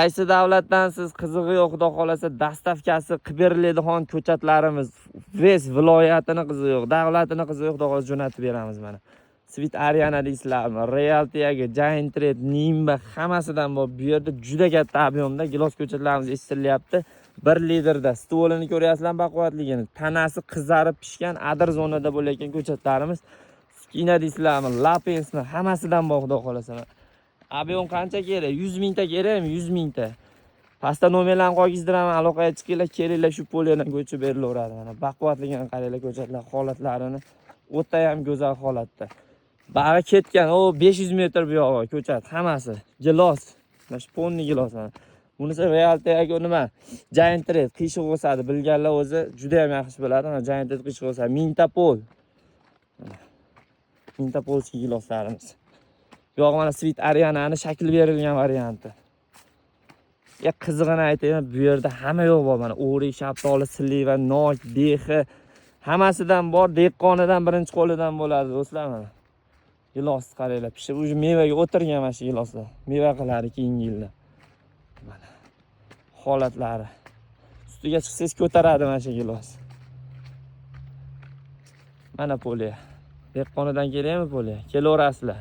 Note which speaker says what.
Speaker 1: Qaysi davlatdan siz qizig'i yo'q, xudo xolasa dastavkasi qilib beriladigan ko'chatlarimiz Ves viloyatini qizig'i yo'q, davlatini qizig'i yo'q, xudo xolasa jo'natib beramiz mana. Sweet Ariana deysizlarmi? Realtiyaga, Giant Red, Nimba hammasidan bor. Bu yerda juda katta ob'yomda gilos ko'chatlarimiz eshitilyapti. 1 litrda stolini ko'ryapsizlar baquvvatligini. Tanasi qizarib pishgan adir zonada bo'layotgan ko'chatlarimiz. Skina deysizlarmi? Lapensmi? Hammasidan bor, xudo xolasa. Ob'yom qancha kerak? 100 mingta kerakmi? 100 mingta. Pastda nomerlarni qo'ygizdiraman, aloqaga chiqinglar, kelinglar, shu polyadan ko'chib berilaveradi. Mana baquvvatligini qaranglar ko'chatlar holatlarini. O'ta ham go'zal holatda. Bag'i ketgan, o 500 metr bu yog'i ko'chat, hammasi gilos. Mana shu ponni gilos. Bunisi Realtiyaga nima? Giant Red qiyshiq o'sadi. Bilganlar o'zi juda ham yaxshi biladi. Mana Giant Red qiyshiq o'sadi. Mintapol. Mintapolski giloslarimiz. Bu yoq mana Sweet Arianani shakl berilgan varianti. Ya qizig'ini aytayman, bu yerda hamma yo'q bor. Mana o'rik, shaftoli, sliva, nok, dexi hammasidan bor. Dehqonidan birinchi qo'lidan bo'ladi do'stlar mana. Gilos qaranglar, pishib уже mevaga o'tirgan mana shu giloslar. Meva qiladi keyingi yilda. Mana holatlari. Ustiga chiqsangiz ko'taradi mana shu gilos. Mana polya. Dehqonidan kelaymi polya? Kelaverasizlar.